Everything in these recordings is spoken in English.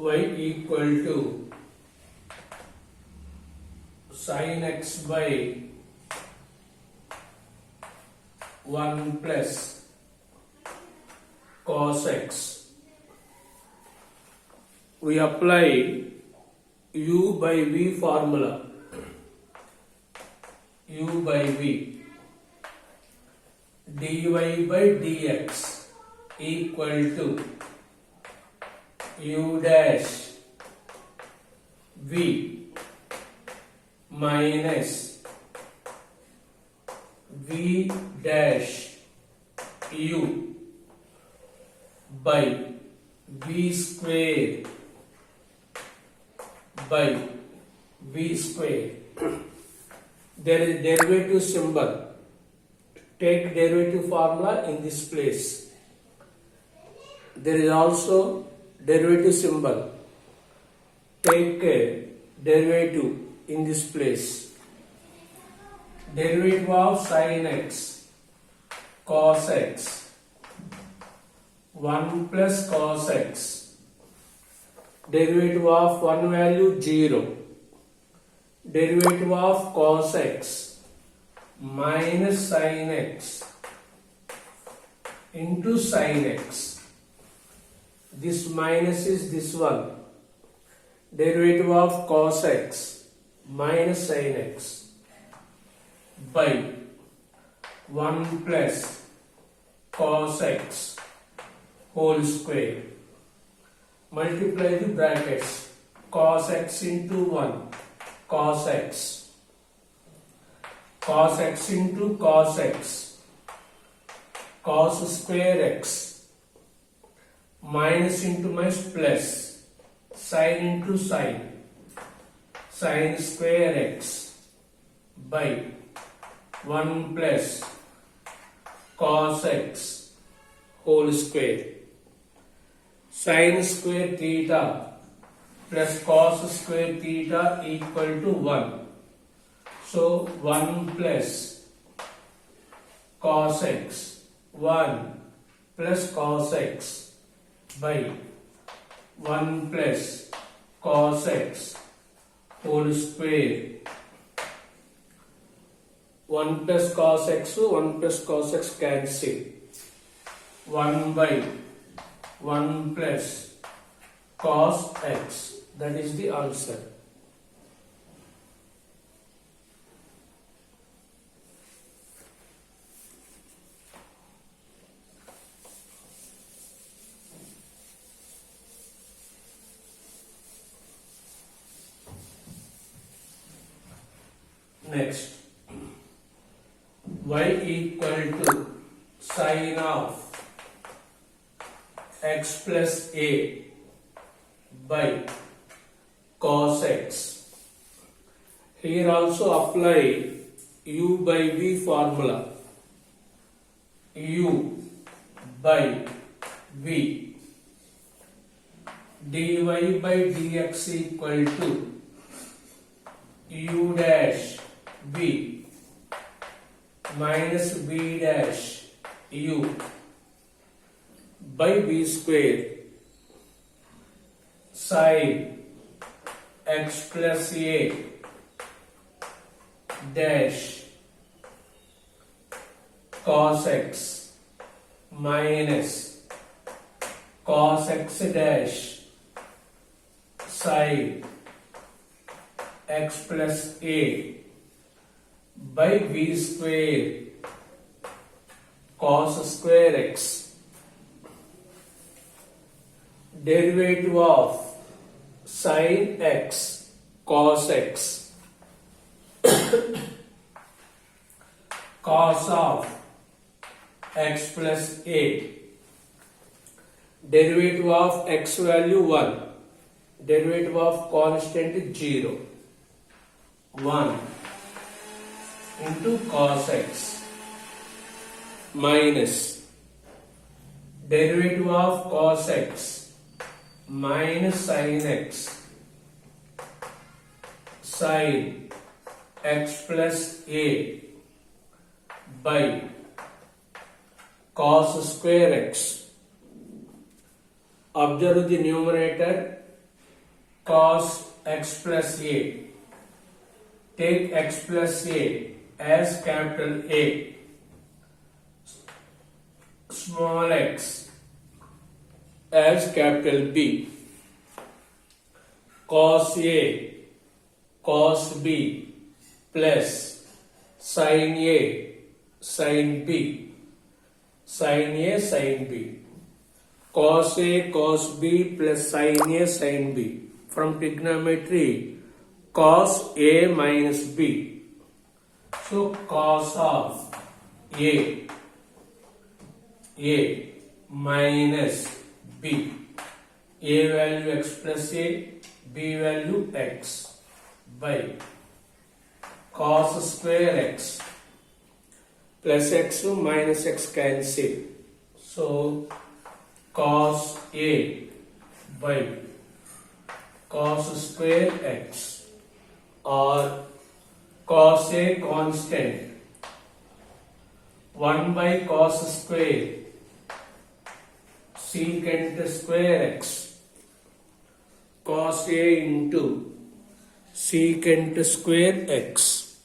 y equal to sin x by 1 plus cos x. We apply u by v formula. U by v dy by dx equal to u dash v minus v dash u by v square by v square. There is derivative symbol. Take derivative formula in this place. There is also derivative symbol. Take a derivative in this place. Derivative of sin x cos x 1 plus cos x. Derivative of one value 0. Derivative of cos x minus sin x into sin x. This minus is this one. Derivative of cos x minus sin x by 1 plus cos x whole square. Multiply the brackets. Cos x into 1 cos x. Cos x into cos x. Cos square x minus into minus plus sin into sin. Sin square x by 1 plus cos x whole square. Sin square theta plus cos square theta equal to 1. So 1 plus cos x, 1 plus cos x by 1 plus cos x whole square. 1 plus cos x, 1 plus cos x cancel. 1 by 1 plus cos x. That is the answer. Next, y equal to sin of x plus a by cos x. Here also apply u by v formula. U by v dy by dx equal to u dash v minus v dash u by v square sin x plus a dash cos x minus cos x dash sin x plus a by v square cos square x. Derivative of sin x cos x cos of x plus a. Derivative of x value 1. Derivative of constant is 0. 1 into cos x minus derivative of cos x minus sin x sin x plus a by cos square x. Observe the numerator cos x plus a. Take x plus a as capital A, small x as capital B. Cos A, cos B plus sin A, sin B, sin A, sin B. Cos A, cos B plus sin A, sin B. From trigonometry, cos A minus B. So cos of A minus B. A value x plus A, B value x by cos square x plus x minus x cancel. So cos A by cos square x, or cos A constant 1 by cos square secant square x, cos A into secant square x.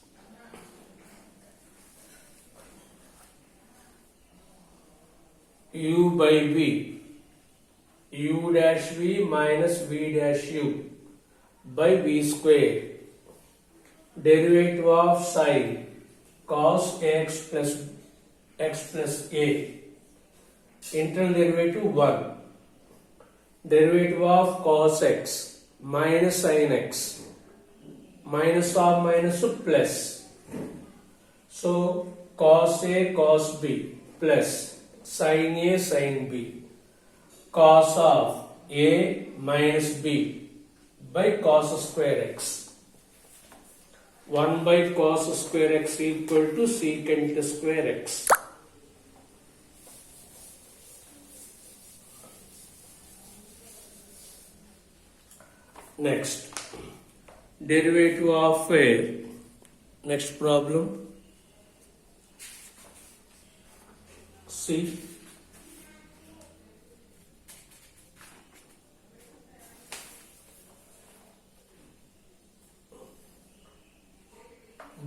U by V, U dash V minus V dash U by V square. Derivative of sin cos x plus A. Internal derivative 1. Derivative of cos x minus sin x. Minus or minus plus. So cos A cos B plus sin A sin B. Cos of A minus B by cos square x. 1 by cos square x equal to secant square x. Next, derivative of A. Next problem. See.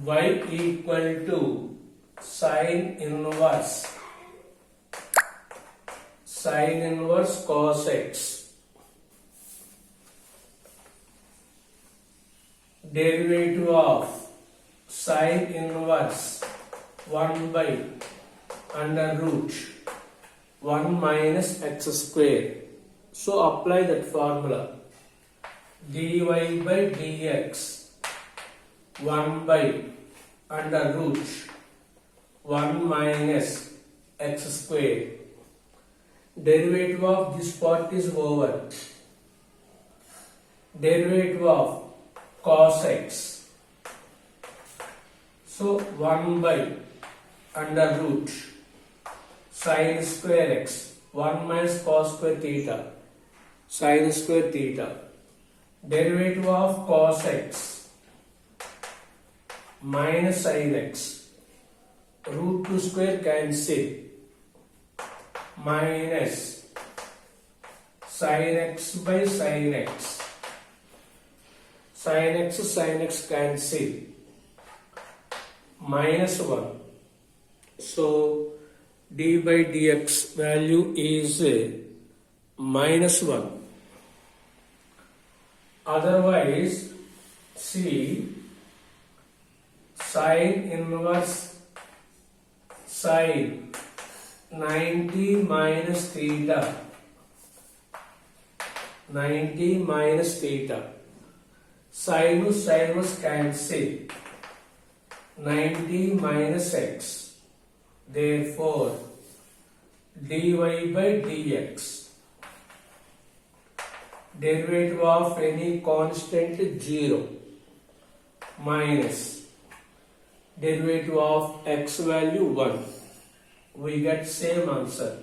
Y equal to sin inverse cos x. Derivative of sin inverse 1 by under root 1 minus x square. So apply that formula. Dy by dx 1 by under root 1 minus x square. Derivative of this part is over. Derivative of cos x. So 1 by under root sin square x 1 minus cos square theta sin square theta. Derivative of cos x minus sin x, root 2 square cancel, minus sin x by sin x, sin x cancel, minus 1. So d by dx value is minus 1. Otherwise, see, sin inverse sin 90 minus theta, 90 minus theta, sinus cancel, 90 minus x. Therefore, dy by dx, derivative of any constant 0 minus derivative of x value 1. We get same answer.